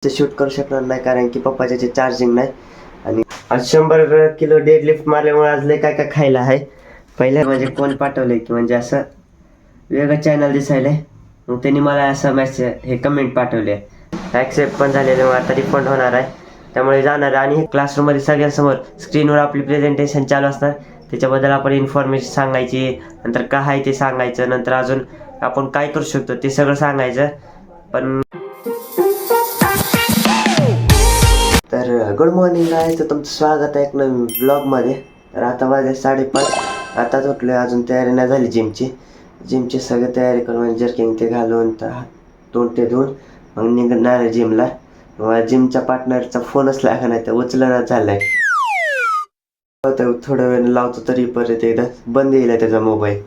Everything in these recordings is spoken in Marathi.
ते शूट करू शकणार नाही कारण की पप्पाचे चार्जिंग नाही. आणि आज 100 किलो डेड लिफ्ट मारल्यामुळे आज लय काय काय खायला आहे. पहिल्या म्हणजे कोण पाठवलंय की म्हणजे असं वेगळं चॅनल दिसायलंय. मग त्यांनी मला असं मेसेज हे कमेंट पाठवले. ॲक्सेप्ट पण झालेलं, मग आता रिफंड होणार आहे त्यामुळे जाणार. आणि क्लासरूममध्ये सगळ्यांसमोर स्क्रीनवर आपली प्रेझेंटेशन चालू असणार. त्याच्याबद्दल आपण इन्फॉर्मेशन सांगायची, नंतर काय आहे ते सांगायचं, नंतर अजून आपण काय करू शकतो ते सगळं सांगायचं. पण तर गुड मॉर्निंग आहे, तर तुमचं स्वागत आहे एक नवीन ब्लॉगमध्ये. तर आता वाजले 5:30. आताच उठलो आहे, अजून तयारी नाही झाली जिमची सगळी तयारी करून जर्किंग ते घालून तोंड ते धुवून मग निघणार आहे जिमला. जिमच्या पार्टनरचा फोनच लागा नाही, तर उचलना झालाय. थोड्या वेळ लावतो तरी परत एकदा बंद येईल त्याचा मोबाईल.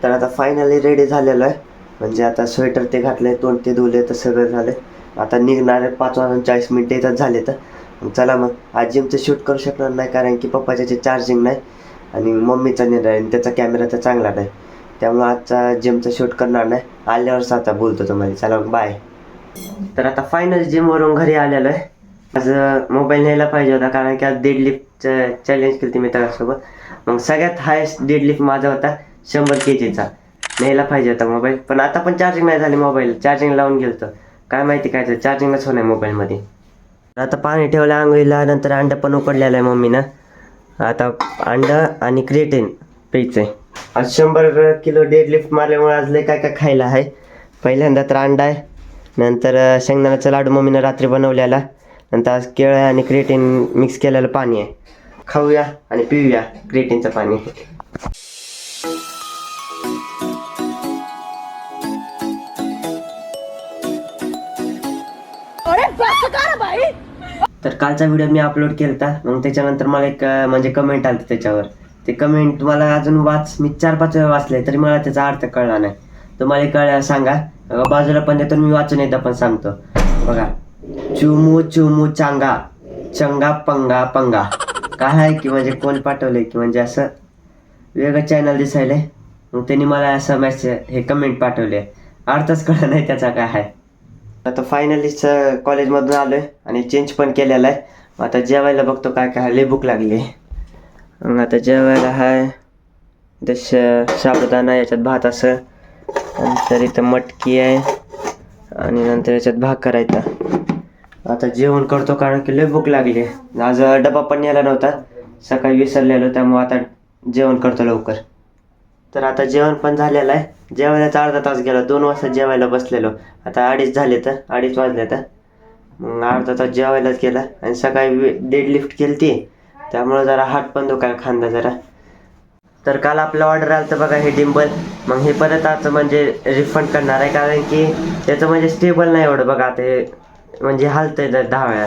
तर आता फायनली रेडी झालेलो आहे, म्हणजे आता स्वेटर ते घातले, तोंड ते धुले, तर सगळं झालं. आता निघणार आहे 5:40 येतात झाले. तर चला मग आज जिमचं शूट करू शकणार नाही कारण की पप्पाचे चार्जिंग नाही आणि मम्मीचा नाही आणि त्याचा कॅमेरा तर चांगला नाही, त्यामुळे आजचा जिमचं शूट करणार नाही. आल्यावरच आता बोलतो तुम्हाला. चला मग बाय. तर आता फायनल जिमवरून घरी आलेलो आहे. आज मोबाईल न्यायला पाहिजे होता कारण की आज डेडलिफ्टचं चॅलेंज केली मित्रांसोबत. मग सगळ्यात हायस्ट डेडलिफ्ट माझा होता 100 kgचा. न्यायला पाहिजे होता मोबाईल, पण आता पण चार्जिंग नाही झाली. मोबाईल चार्जिंग लावून गेलतो, काय माहिती काय चार्जिंगच होणार मोबाईलमध्ये. आता पाणी ठेवलं आंघोळीला, नंतर अंडं पण उकडलेलं आहे मम्मीनं. आता अंडं आणि क्रिएटिन प्यायचं आहे. आज 100 किलो डेडलिफ्ट मारल्यामुळे आज लय काय काय खायला आहे. पहिल्यांदा तर अंडा आहे, नंतर शेंगदाण्याचा लाडू मम्मीनं रात्री बनवलेला, नंतर आज केळं आणि क्रिएटिन मिक्स केलेलं पाणी आहे. खाऊया आणि पिऊया क्रिएटिनचं पाणी. तर कालचा व्हिडिओ मी अपलोड केला होता, मग त्याच्यानंतर मला एक म्हणजे कमेंट आली त्याच्यावर. ते कमेंट मला अजून मी 4-5 वेळा वाचले तरी मला त्याचा अर्थ कळला नाही. तुम्हाला कळला सांगा. बाजूला पण देतो, मी वाचून एकदा पण सांगतो बघा. चुमू चुमू चांगा चंगा पंगा पंगा. काय आहे की म्हणजे कोण पाठवलंय की म्हणजे असं वेगळं चॅनल दिसायलंय. मग त्यांनी मला असं मेसेज हे कमेंट पाठवले, अर्थच कळला नाही त्याचा काय आहे. आता फायनलीच कॉलेजमधून आलो आहे आणि चेंज पण केलेला आहे. आता जेवायला बघतो काय काय लय भूक लागली. मग आता जेवायला आहे साबुदाणा, याच्यात भात असं, नंतर इथं मटकी आहे आणि नंतर याच्यात भाकर करायचा. आता जेवण करतो कारण की लय भूक लागली. आज डबा पण नेला नव्हता, सकाळी विसरलेलो, त्यामुळे आता जेवण करतो लवकर. तर आता जेवण पण झालेलं आहे. जेवायलाच अर्धा तास गेला, 2 वाजता जेवायला बसलेलो. आता 2:30 झाले, तर 2:30 वाजले. तर मग अर्धा तास जेवायलाच गेला आणि सकाळी डेडलिफ्ट केली ती, त्यामुळं जरा हात पण दुखायला खांदा जरा. तर काल आपलं ऑर्डर आलं तर बघा हे डिंबल. मग हे परत आता म्हणजे रिफंड करणार आहे कारण की त्याचं म्हणजे स्टेबल नाही एवढं बघा. ते म्हणजे हालतंय 10 वेळा,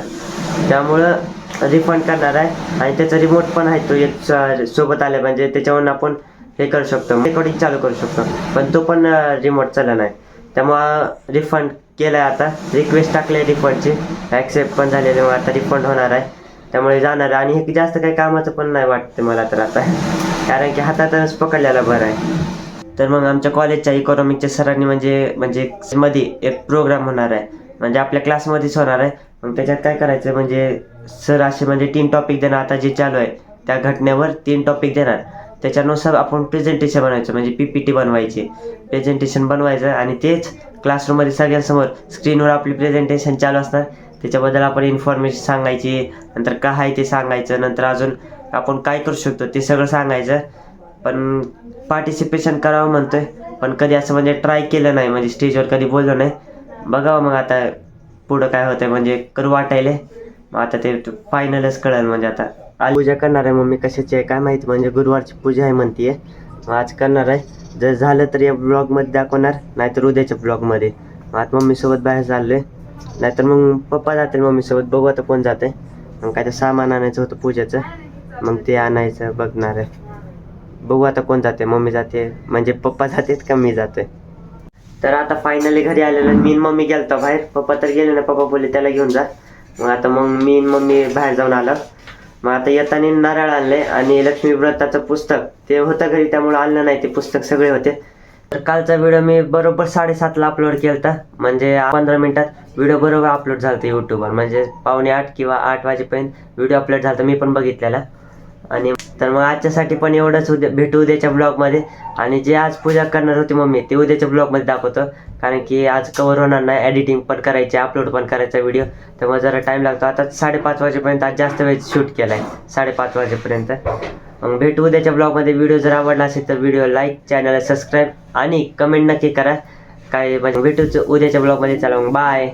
त्यामुळं रिफंड करणार आहे. आणि त्याचा रिमोट पण आहे, तो एक सोबत आले म्हणजे त्याच्यावरून आपण हे करू शकतो, रेकॉर्डिंग चालू करू शकतो, पण तो पण रिमोट चालला नाही. त्यामुळं रिफंड केलं आहे. आता रिक्वेस्ट टाकली आहे रिफंडची, ॲक्सेप्ट पण झालेली, मग आता रिफंड होणार आहे त्यामुळे जाणार आहे. आणि हे जास्त काही कामाचं पण नाही वाटतं मला तर आता, कारण की हातातच पकडलेला बरं आहे. तर मग आमच्या कॉलेजच्या इकॉनॉमिकच्या सरांनी म्हणजे मध्ये एक प्रोग्राम होणार आहे, म्हणजे आपल्या क्लासमध्येच होणार आहे. मग त्याच्यात काय करायचं म्हणजे सर असे म्हणजे 3 टॉपिक देणार. आता जे चालू आहे त्या घटनेवर 3 टॉपिक देणार, त्याच्यानुसार आपण प्रेझेंटेशन बनवायचं, म्हणजे PPT बनवायची, प्रेझेंटेशन बनवायचं. आणि तेच क्लासरूममध्ये सगळ्यांसमोर स्क्रीनवर आपली प्रेझेंटेशन चालू असणार. त्याच्याबद्दल आपण इन्फॉर्मेशन सांगायची, नंतर काय आहे ते सांगायचं, नंतर अजून आपण काय करू शकतो ते सगळं सांगायचं. पण पार्टिसिपेशन करावं म्हणतोय, पण कधी असं म्हणजे ट्राय केलं नाही, म्हणजे स्टेजवर कधी बोललो नाही. बघावं मग आता पुढं काय होतंय, म्हणजे करू वाटायले. मग आता ते फायनलच कळेल. म्हणजे आता आज पूजा करणार आहे मम्मी, कशाची आहे काय माहिती, म्हणजे गुरुवारची पूजा आहे म्हणते. मग आज करणार आहे. जर झालं तर या ब्लॉगमध्ये दाखवणार, नाहीतर उद्याच्या ब्लॉगमध्ये. मग आता मम्मीसोबत बाहेर चाललो आहे, नाहीतर मग पप्पा जातील मम्मीसोबत. बघू आता कोण जाते. मग काय तर सामान आणायचं होतं पूजेचं, मग ते आणायचं बघणार आहे. बघू आता कोण जाते, मम्मी जाते म्हणजे पप्पा जातेत का मी जातोय. तर आता फायनली घरी आलेलो. मी आणि मम्मी गेलतो बाहेर, पप्पा तर गेले ना, पप्पा बोलले त्याला घेऊन जा. मग आता मी आणि मम्मी बाहेर जाऊन आलो. मग आता येताना नारळ आणले आणि लक्ष्मी व्रताचं पुस्तक ते होतं घरी, त्यामुळे आणलं नाही. ते पुस्तक सगळे होते, तर कालचा व्हिडिओ मी बरोबर 7:30ला अपलोड केला होता, म्हणजे 15 मिनिटात व्हिडिओ बरोबर अपलोड झाला होता यूट्यूबवर, म्हणजे 7:45 किंवा 8 वाजेपर्यंत व्हिडिओ अपलोड झाला होता, मी पण बघितलेला. आणि तर मग आजच्यासाठी पण एवढंच. भेटू उद्याच्या ब्लॉगमध्ये. आणि जे आज पूजा करणार होती मम्मी ते उद्याच्या ब्लॉगमध्ये दाखवतो, कारण की आज कवर होणार नाही, एडिटिंग पण करायची, अपलोड पण करायचा व्हिडिओ, तर मग जरा टाईम लागतो. आता 5:30 वाजेपर्यंत आज जास्त वेळ शूट केला आहे, 5:30 वाजेपर्यंत. मग भेटू उद्याच्या ब्लॉगमध्ये. व्हिडिओ जर आवडला असेल तर व्हिडिओ लाईक, चॅनलला सबस्क्राईब आणि कमेंट नक्की करा. काय म्हणजे भेटूच उद्याच्या ब्लॉगमध्ये. चला मग बाय.